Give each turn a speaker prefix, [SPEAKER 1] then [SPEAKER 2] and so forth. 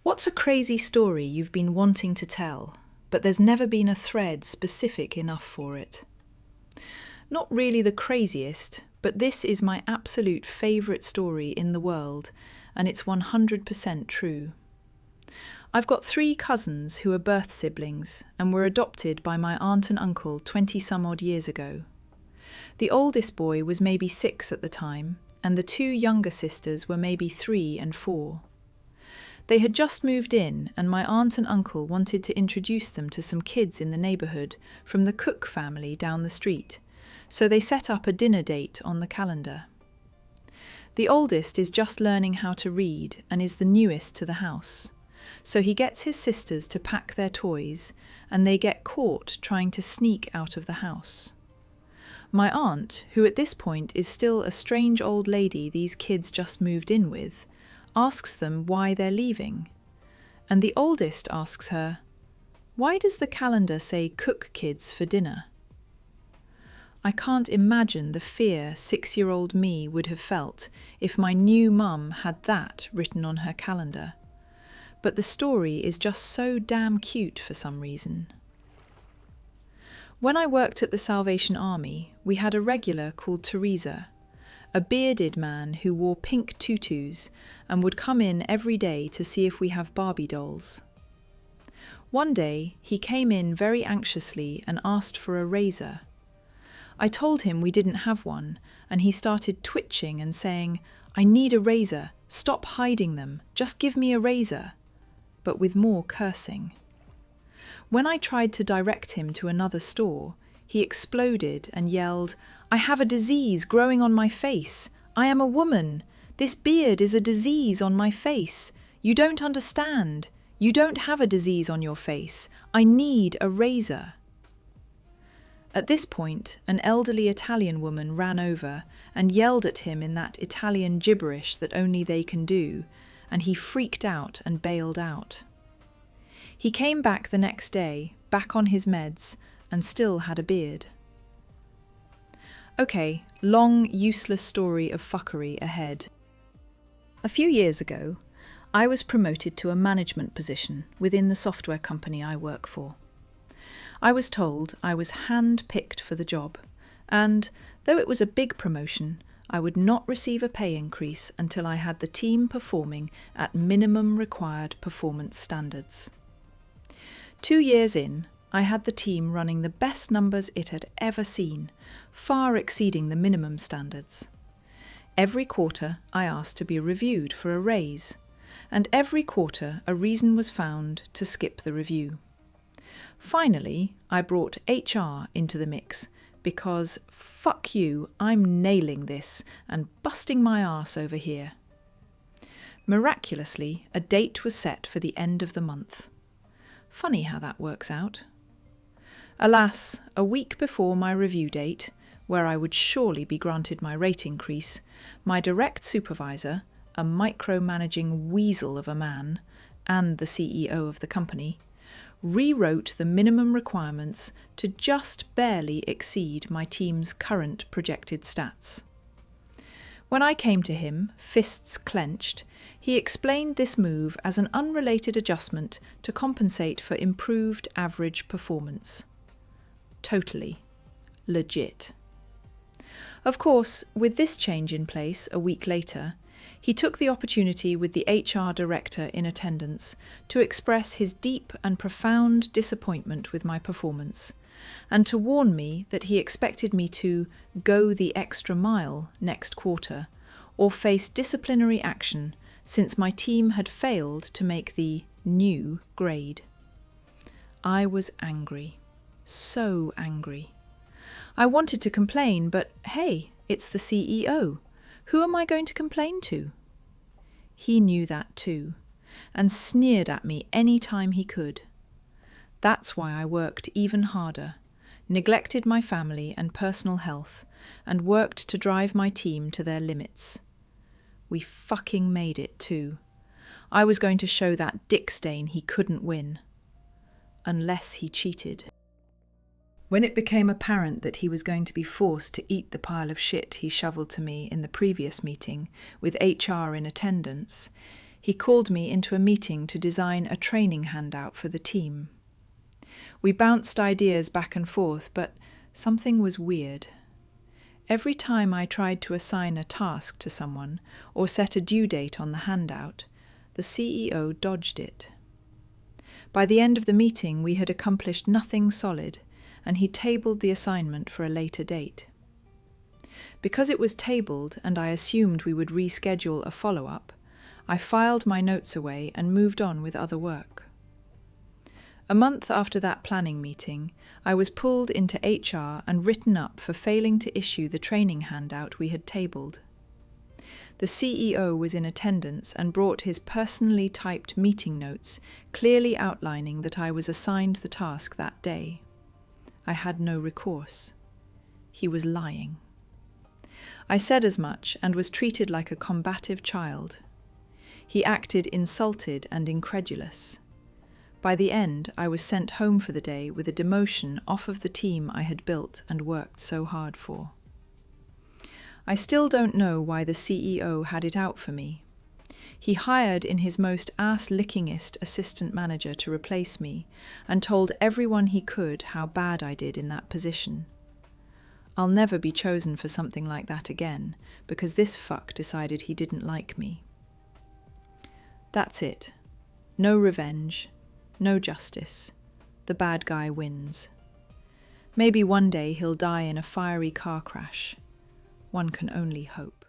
[SPEAKER 1] What's a crazy story you've been wanting to tell, but there's never been a thread specific enough for it? Not really the craziest, but this is my absolute favourite story in the world, and it's 100% true. I've got 3 cousins who are birth siblings and were adopted by my aunt and uncle 20-some-odd years ago. The oldest boy was maybe 6 at the time, and the 2 younger sisters were maybe 3 and 4. They had just moved in, and my aunt and uncle wanted to introduce them to some kids in the neighbourhood from the Cook family down the street, so they set up a dinner date on the calendar. The oldest is just learning how to read and is the newest to the house, so he gets his sisters to pack their toys, and they get caught trying to sneak out of the house. My aunt, who at this point is still a strange old lady these kids just moved in with, asks them why they're leaving. And the oldest asks her, "Why does the calendar say Cook Kids for dinner?" I can't imagine the fear 6-year-old me would have felt if my new mum had that written on her calendar. But the story is just so damn cute for some reason. When I worked at the Salvation Army, we had a regular called Teresa, a bearded man who wore pink tutus and would come in every day to see if we have Barbie dolls. One day, he came in very anxiously and asked for a razor. I told him we didn't have one, and he started twitching and saying, "I need a razor, stop hiding them, just give me a razor," but with more cursing. When I tried to direct him to another store, he exploded and yelled, "I have a disease growing on my face. I am a woman. This beard is a disease on my face. You don't understand. You don't have a disease on your face. I need a razor." At this point, an elderly Italian woman ran over and yelled at him in that Italian gibberish that only they can do, and he freaked out and bailed out. He came back the next day, back on his meds, and still had a beard. Okay, long, useless story of fuckery ahead. A few years ago, I was promoted to a management position within the software company I work for. I was told I was hand-picked for the job, and, though it was a big promotion, I would not receive a pay increase until I had the team performing at minimum required performance standards. 2 years in, I had the team running the best numbers it had ever seen, far exceeding the minimum standards. Every quarter I asked to be reviewed for a raise, and every quarter a reason was found to skip the review. Finally, I brought HR into the mix because, fuck you, I'm nailing this and busting my arse over here. Miraculously, a date was set for the end of the month. Funny how that works out. Alas, a week before my review date, where I would surely be granted my rate increase, my direct supervisor, a micromanaging weasel of a man, and the CEO of the company, rewrote the minimum requirements to just barely exceed my team's current projected stats. When I came to him, fists clenched, he explained this move as an unrelated adjustment to compensate for improved average performance. Totally. Legit. Of course, with this change in place a week later, he took the opportunity with the HR director in attendance to express his deep and profound disappointment with my performance, and to warn me that he expected me to go the extra mile next quarter or face disciplinary action since my team had failed to make the new grade. I was angry. So angry. I wanted to complain, but hey, it's the CEO. Who am I going to complain to? He knew that too, and sneered at me any time he could. That's why I worked even harder, neglected my family and personal health, and worked to drive my team to their limits. We fucking made it too. I was going to show that Dick Stain he couldn't win. Unless he cheated. When it became apparent that he was going to be forced to eat the pile of shit he shoveled to me in the previous meeting with HR in attendance, He called me into a meeting to design a training handout for the team. We bounced ideas back and forth, but something was weird. Every time I tried to assign a task to someone or set a due date on the handout, the CEO dodged it. By the end of the meeting, we had accomplished nothing solid, and he tabled the assignment for a later date. Because it was tabled and I assumed we would reschedule a follow-up, I filed my notes away and moved on with other work. A month after that planning meeting, I was pulled into HR and written up for failing to issue the training handout we had tabled. The CEO was in attendance and brought his personally typed meeting notes, clearly outlining that I was assigned the task that day. I had no recourse. He was lying. I said as much and was treated like a combative child. He acted insulted and incredulous. By the end, I was sent home for the day with a demotion off of the team I had built and worked so hard for. I still don't know why the CEO had it out for me. He hired in his most ass-lickingest assistant manager to replace me and told everyone he could how bad I did in that position. I'll never be chosen for something like that again, because this fuck decided he didn't like me. That's it. No revenge. No justice. The bad guy wins. Maybe one day he'll die in a fiery car crash. One can only hope.